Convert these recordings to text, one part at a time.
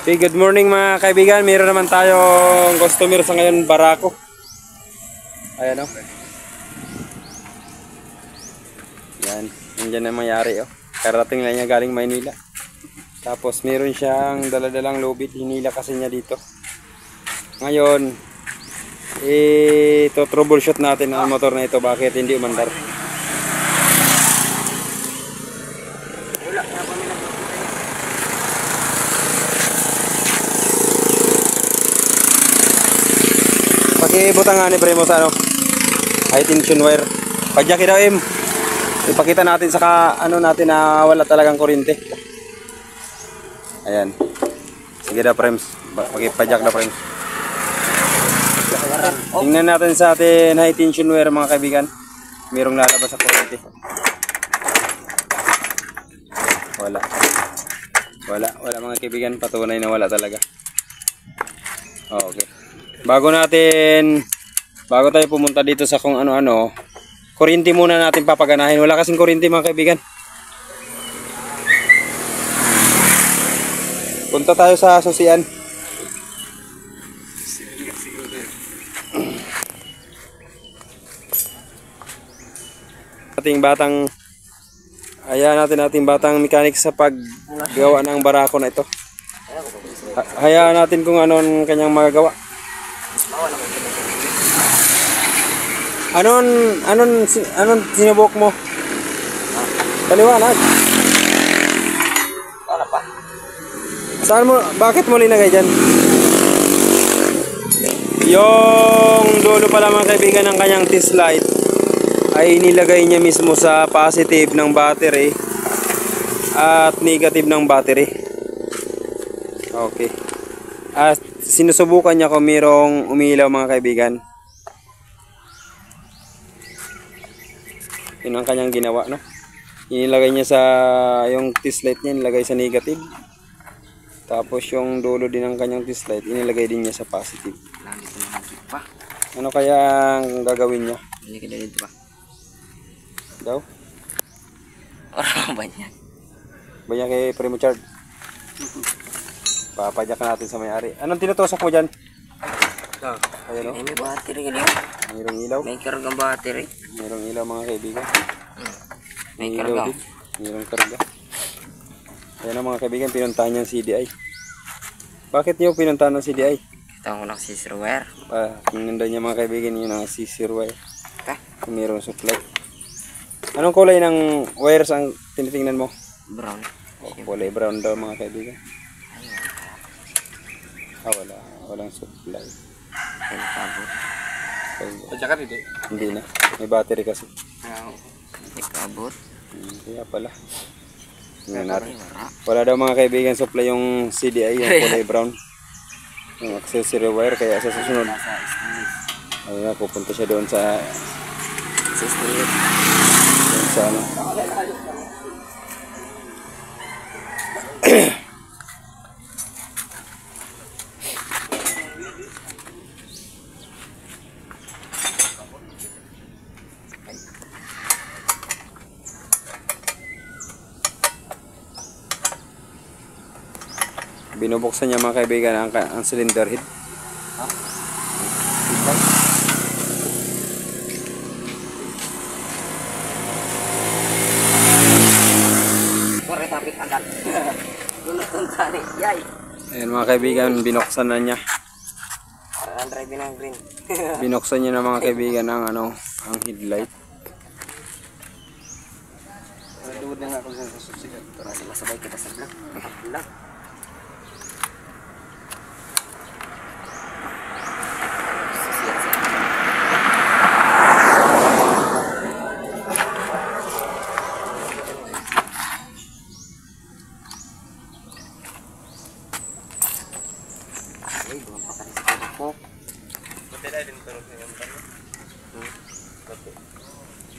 Okay, good morning mga kaibigan. Meron naman tayong customer sa ngayon, barako. Ayan o. Yan, nandiyan na mayari o. Karating lang niya galing Maynila. Tapos meron siyang daladalang lubid. Hinila kasi niya dito. Ngayon, troubleshoot natin ang motor na ito. Bakit hindi umandar? Pakibutan nga ni Primo sa ano, high tension wire. Padyaki daw im. Ipakita natin sa ano natin na wala talagang kuryente. Ayan. Sige daw Prems. Pakipadyak daw Prems. Tingnan natin sa atin high tension wire mga kaibigan. Merong lalabas sa kuryente. Wala mga kaibigan, patunay na wala talaga. Okay. Bago tayo pumunta dito sa kung ano-ano, kuryente muna natin papaganahin. Wala kasing kuryente mga kaibigan. Punta tayo sa susian. Ating batang mechanic sa paggawa ng barako na ito. Hayaan natin kung anong kanyang magagawa. Anong sinubok mo? Paliwanag. Wala pa. Bakit mo linagay dyan? Yung dulo pala mga kaibigan ng kanyang test light ay nilagay niya mismo sa positive ng battery at negative ng battery. Okay. At sinusubukan niya kung mayroong umilaw mga kaibigan. Yun ang kanyang ginawa, no? Inilagay niya sa yung test light niya, inilagay sa negative. Tapos yung dulo din ng kanyang test light, inilagay din niya sa positive. Ano kaya ang gagawin niya? Hindi ka dito pa. Daw? Orang banyak. Banyak kay Primo Chard. Papadyak natin sa may-ari. Anong tinutusok mo dyan? Ayan o. May battery ka diyo. Mayroong ilaw. May kargang battery. Mayroong ilaw mga kaibigan. May ilaw karga. din. Mayroong karga. Ayan o mga kaibigan, pinuntahan niya ang CDI. Bakit niyo pinuntahan ng CDI? Kita ko na si Sir Wire. Tingnan daw niya mga kaibigan, yun ang sisir wire. Kung mayroong supply. Anong kulay ng wires ang tinitingnan mo? Brown. Kulay brown daw mga kaibigan. Walang supply. Ay, kabot. Pajakan hindi? Hindi na. May battery kasi. May kabot. Kaya pala. Wala daw mga kaibigan supply yung CDI, yung kulay brown. Yung accessory wire, kaya sa susunod. Ayun na, pupunta siya doon sa ano. Binubuksan niya mga kaibigan ang cylinder head. Ayan mga kaibigan, binuksan na niya. Binuksan niya na mga kaibigan ang headlight. Duwad na nga ako sa susunod. Masabay kita sa vlog.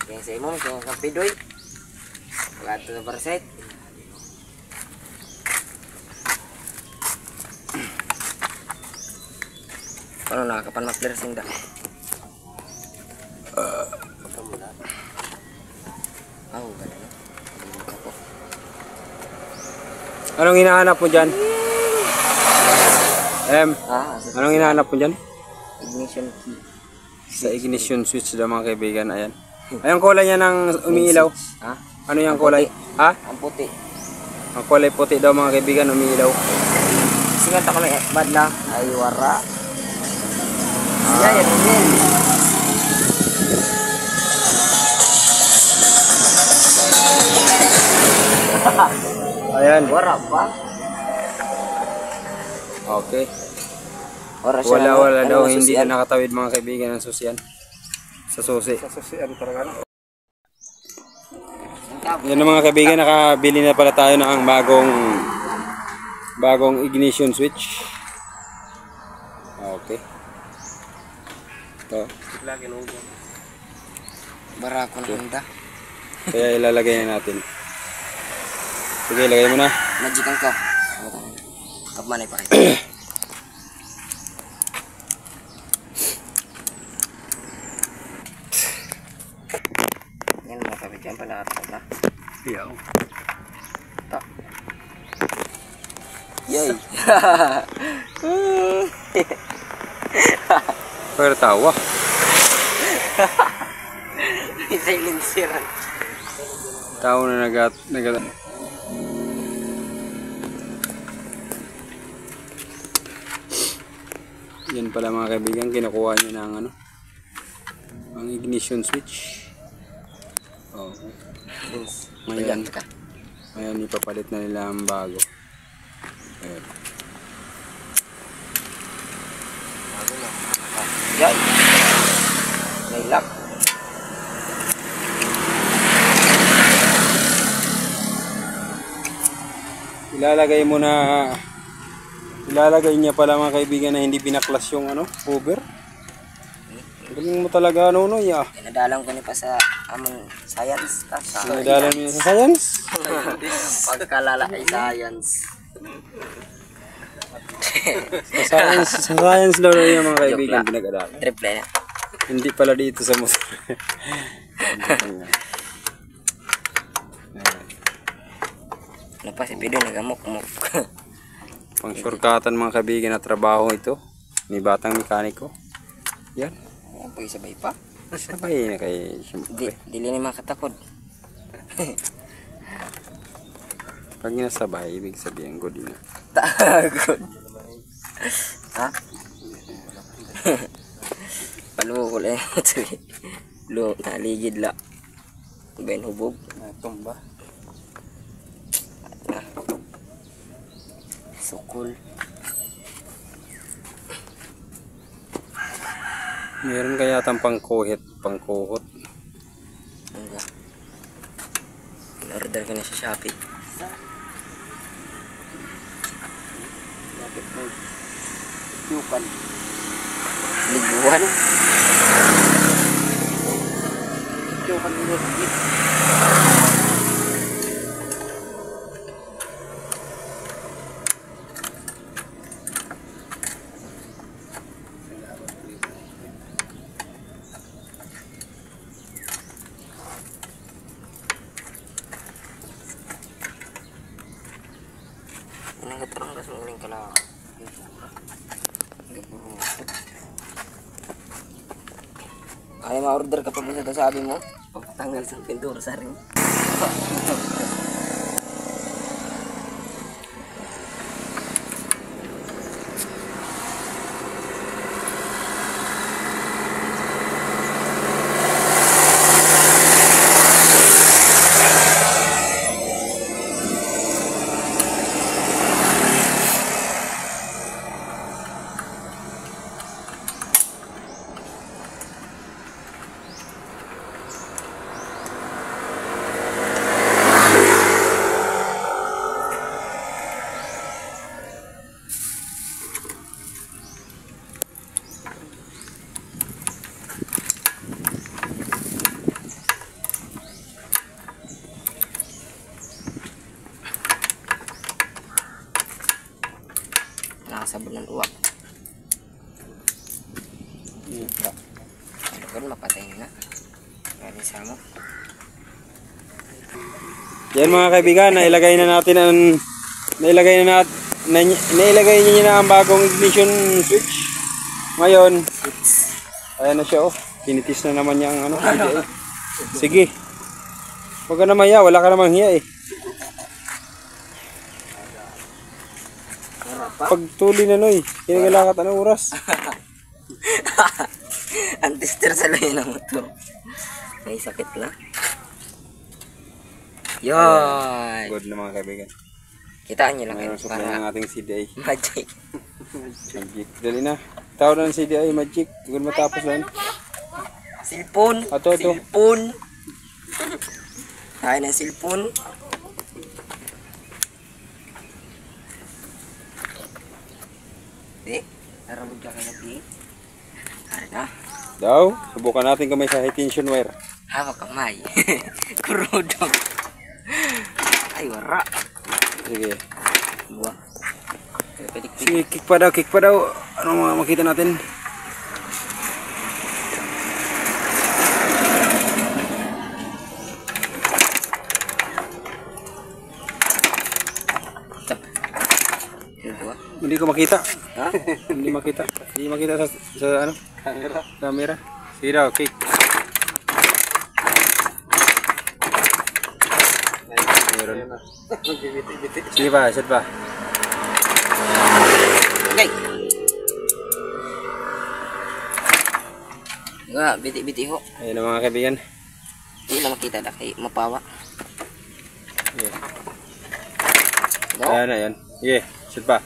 Yang sa imo kung kapidoy. Wala ito sa parasit. Paano nakakapan mag-clearsing da? Ganun. Anong hinahanap mo dyan? Anong hinahanap mo dyan? Ignition key. Sa ignition switch daw mga kaibigan, ayan. Ayong kulay niya ng umiilaw. Ha? Ano yung kulay? Ha? Ang puti. Ang kulay puti daw mga kaibigan, umiilaw. Singat ako may badla. Ay, wara. Yan. Ayan. Wara pa. Okay. Wara siya. Wala daw, Ano, hindi susian? na nakatawid mga kaibigan ng susian. Sa susi. Yan mga kaibigan, nakabili na pala tayo ng bagong ignition switch. Okay. Ito. Bara ko na Honda. Kaya ilalagay na natin. Sige, ilagay mo na. Magikan ko. Kapman ay pa. Yan mga kabigyan pala at na. Iyaw. Ta. Yay. Pero tawa. Silencer. Tao na nagat. Yan pala mga kaibigan, kinukuha niya ng ang ignition switch. Oh. Ngayon ipapalit na nila ang bago. Ayan. Yay. May lock. Ilalagay niya pala mga kaibigan na hindi binaklas yung cover. Galing mo talaga Nonoy ah. Pinadalang ko ni pa sa amon science. Pinadalang niya sa science. Pagkalala ay science. Sa science daw yung mga kaibigan pinag-aralan. Triple na. Hindi pala dito sa motor. Ano pa si Pido nagamok-mok. Pang shortcutan mga kaibigan na trabaho ito. May batang mekaniko. Yan. Pag-isabay pa. Sabay na kay siyempre. Dili ni makatakod. Pag nasabay, ibig sabihin good na. Tagod. Ha? Palukol eh. Lo, naligid la. Ben hubog. Natumba. Sukul. Meron kaya tang pangkuhit, pangkuhot. Enggak. In-order ko na sa Shopee. Bakit mo? Yukan. Liguan. Yukan mo. Nagatarong ka sa uling kalawang. Ay, ma-order ka pa ba sa sabi mo? Pagtanggal sa pintura sa ring. Nakasabon ng uwak. Ito. Ano ko mapatay na. Galing sa mo. Yan mga kaibigan, nailagay na nailagay niya na ang bagong ignition switch. Ngayon, ayan na siya oh. Kinitis na naman niya ang ano. Sige. Huwag ka na maya, wala ka namang hiya eh. Pagtuli na noy, kinagalakat anong oras? Ang tester sa layo ng motor. May sakit na. Yun. Good na mga kaibigan. Kitaan nyo lang Mayroon kayo supply ng para ating CDI. magic. Magic. Dali na. Tawag na ng CDI, Magic. Siguro matapos lang. Silpon. Ato. Silpon. Tayo ng silpon. Di. Naramod ka kayo di. Hari na. Daw, subukan natin kung may sa high tension wire. Hawak kamay. Kurudog. Ay, wara. Sige. Buwa. Pitik-pitik. Sige, kick pa daw. Ano mga makita natin? Buwa. Hindi ko makita. Ha? Hindi makita. Hindi makita sa ano? Camera. Sige daw, kick. Meron. Sige pa, set pa. Okay. Nga, biti-biti ho. Ayun na mga kaibigan. Hindi na makita na kay mapawa. Yeah. Go. Ayan. Sige, set pa.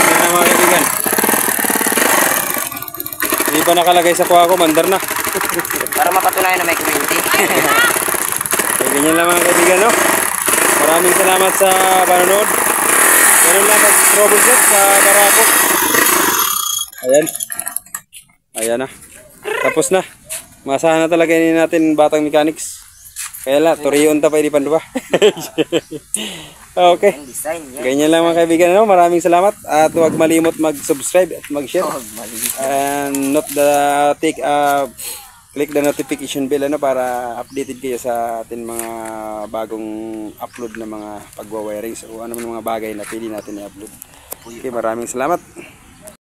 Ayan na mga kaibigan. Hindi pa nakalagay sa kuha ko, mandar na. Para mapatunayan na may kuryente. So, ganyan lang mga kaibigan, no? Maraming salamat sa panonood. Ganun lang mag-troubleshoot sa Barako. Ayan na. Tapos na. Masahan na talaga yun natin batang mechanics. Kaya lang, turiyon ta pa, hindi panduwa. Okay. Ang design yan. Ganyan lang mga kaibigan, no? Maraming salamat. At huwag malimot mag-subscribe at mag-share. Oh, mali. And click the notification bell ano para updated kayo sa atin mga bagong upload na mga pagwa-wiring o ano man mga bagay na pili natin i-upload. Okay, maraming salamat.